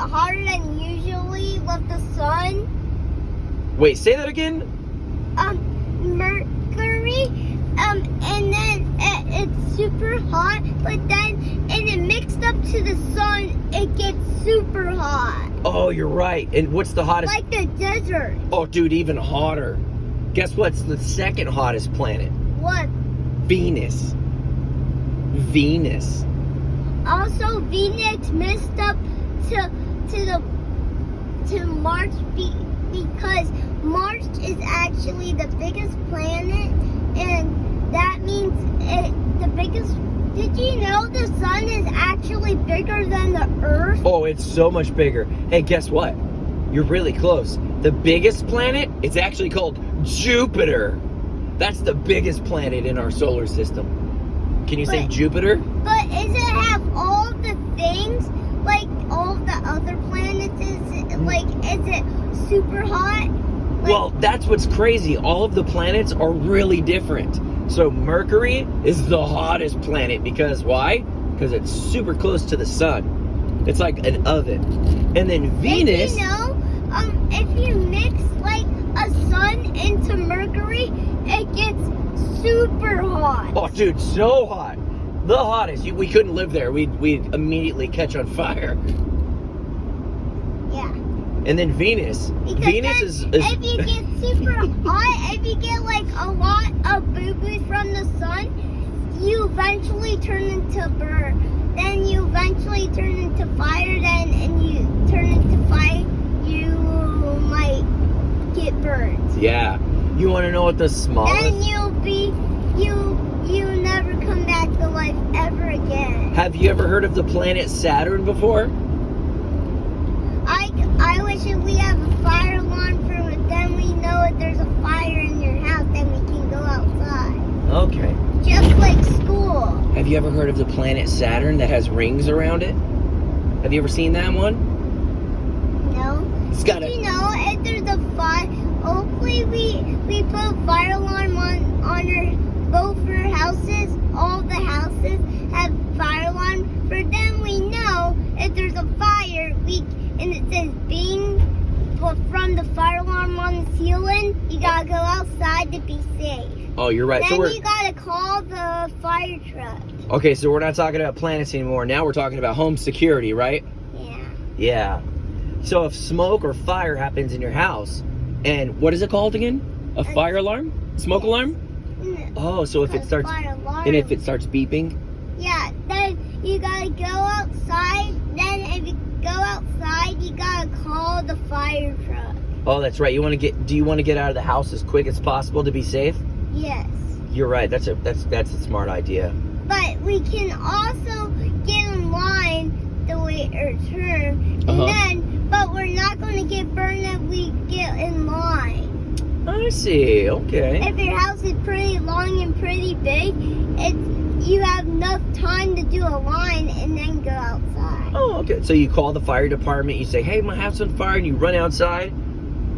hotter than usually with the sun. Wait, say that again? Mercury, and then it's super hot, but then, and it mixed up to the sun, it gets super hot. Oh, you're right. And what's the hottest? Like the desert. Oh, dude, even hotter. Guess what's the second hottest planet? What? Venus. Venus. Also, Venus messed up to Mars because Mars is actually the biggest planet, and that means the biggest. Did you know the sun is actually bigger than the Earth? Oh, it's so much bigger. Hey, guess what? You're really close. The biggest planet is actually called Jupiter. That's the biggest planet in our solar system. Can you say Jupiter? But does it have all the things like all the other planets? Is it super hot? Well, that's what's crazy. All of the planets are really different. So Mercury is the hottest planet because why? Because it's super close to the sun. It's like an oven. And then Venus. Did you know, if you mix like a sun into Mercury, it gets super hot. Oh, dude, so hot. The hottest. We couldn't live there. We'd immediately catch on fire. Yeah. And then Venus. Because Venus then, is if you get super hot, if you get like a lot of boo-boos from the sun, you eventually turn into burn. Then you eventually turn into fire. And you turn into fire, you might get burned. Yeah. You want to know what the smallest? Then you'll never come back to life ever again. Have you ever heard of the planet Saturn before? I wish if we have a fire alarm for it, then we know if there's a fire in your house, then we can go outside. Okay. Just like school. Have you ever heard of the planet Saturn that has rings around it? Have you ever seen that one? No. It's got Did you know if there's a fire, hopefully we put a fire alarm on our both for houses. All the houses have fire alarm. For them, we know if there's a fire, and it says bing from the fire alarm on the ceiling, you gotta go outside to be safe. Oh, you're right. Then you gotta call the fire truck. Okay, so we're not talking about planets anymore. Now we're talking about home security, right? Yeah. Yeah. So if smoke or fire happens in your house, and what is it called again? A fire alarm? Smoke alarm? No. Oh, so if it starts beeping? Yeah, then you gotta go outside. Then if you go outside, you gotta call the fire truck. Oh, that's right. Do you want to get out of the house as quick as possible to be safe? Yes. You're right. That's a smart idea. But we can also get in line the way our turn, and but we're not going to get burned if we get in line. I see. Okay. If your house is pretty long and pretty big, you have enough time to do a line and then go outside. Oh, okay. So you call the fire department. You say, "Hey, my house is on fire," and you run outside.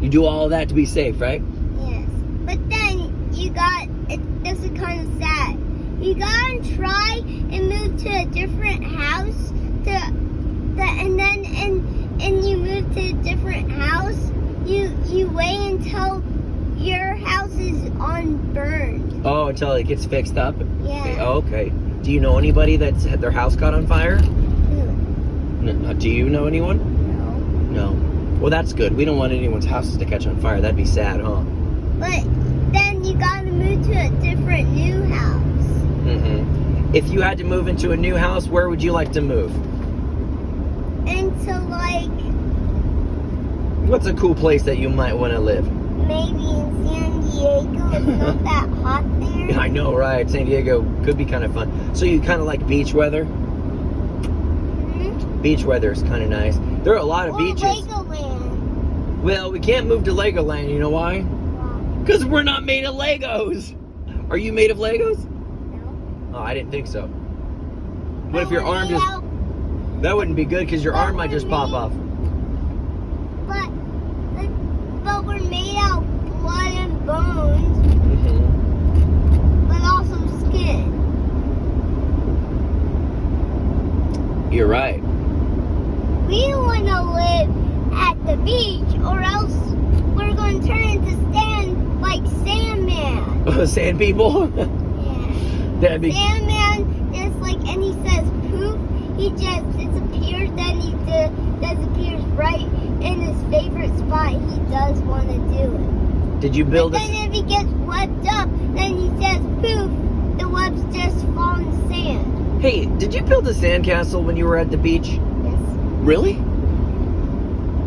You do all of that to be safe, right? Yes. But then this is kind of sad. You gotta try and move to a different house and you move to a different house. You wait until your house is burned. Oh, until it gets fixed up? Yeah. Okay. Do you know anybody that's had their house caught on fire? Who? No. Do you know anyone? No. No. Well, that's good. We don't want anyone's houses to catch on fire. That'd be sad, huh? But then you gotta move to a different new house. Mm-hmm. If you had to move into a new house, where would you like to move? Into What's a cool place that you might want to live? maybe in San Diego. It's not that hot there. I know, right? San Diego could be kind of fun. So you kind of like beach weather? Mm-hmm. Beach weather is kind of nice. There are a lot of beaches. Legoland. Well, we can't move to Legoland. You know why? Because we're not made of Legos. Are you made of Legos? No. Oh, I didn't think so. What if your arm just... That wouldn't be good because your arm might just pop off. But we're made out of blood and bones, Mm-hmm. but also skin. You're right. We want to live the beach, or else we're going to turn into sand like Sandman. Sand people? Yeah. That'd be... Sandman just like, and he says poof, he just disappears, then he disappears right in his favorite spot he does want to do it. Did you build But then if he gets webbed up, then he says poof, the webs just fall in sand. Hey, did you build a sandcastle when you were at the beach? Yes. Really?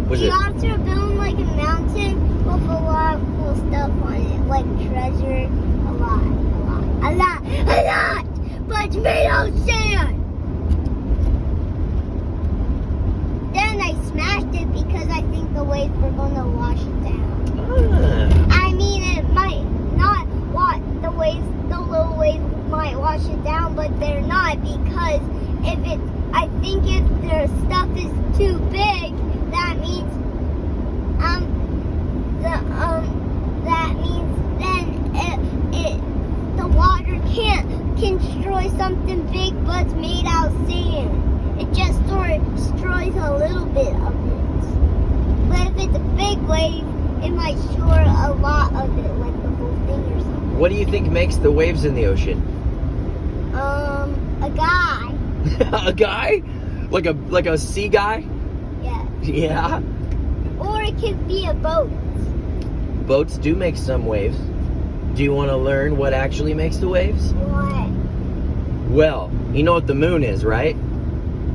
Was You it? have to build like a mountain with a lot of cool stuff on it, like treasure, a lot. But it's made out of sand. Then I smashed it because I think the waves were gonna wash it down. Ah. I mean, it might not the little waves might wash it down, but they're not, because I think if their stuff is too big, that means then the water can't destroy something big, but it's made out of sand. It just destroys a little bit of it. But if it's a big wave, it might shore a lot of it, like the whole thing or something. What do you think makes the waves in the ocean? A guy. A guy? Like a sea guy? Yeah. Yeah. Or it could be a boat. Boats do make some waves. Do you want to learn what actually makes the waves? What? Well, you know what the moon is, right?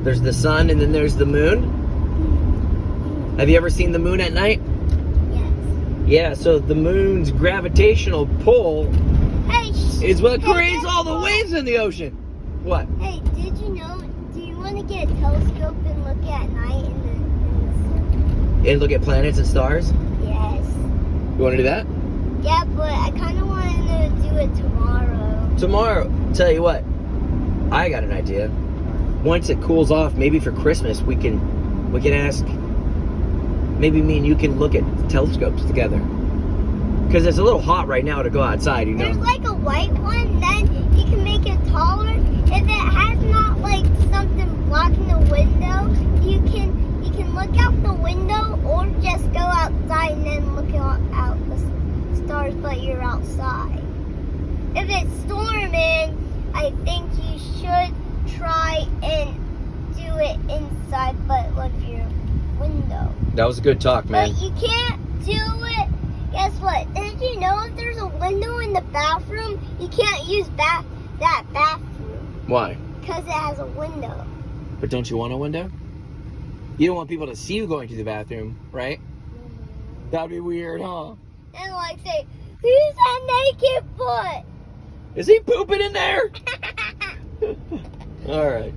There's the sun and then there's the moon. Have you ever seen the moon at night? Yes. Yeah, so the moon's gravitational pull Hey, is what hey, creates guess all the what? waves in the ocean. What? Hey, did you know? Do you want to get a telescope and look at night in And look at planets and stars? the Yes. You want to do that? Yeah, but I kind of want to do it tomorrow. Tomorrow, tell you what, I got an idea. Once it cools off, maybe for Christmas, we can ask, maybe me and you can look at telescopes together. Because it's a little hot right now to go outside, you There's know. like a white one, then you can make it taller. If it has not like something blocking the window, you can look out the window or just go outside and then look out the stars, but you're outside. If it's storming, I think you should try and do it inside, but with your window. That was a good talk, man. But you can't do it. Guess what? Did you know if there's a window in the bathroom, you can't use that bathroom Why? because it has a window. But don't you want a window? You don't want people to see you going to the bathroom, right? That'd be weird, huh? And like say, who's that naked foot? Is he pooping in there? All right.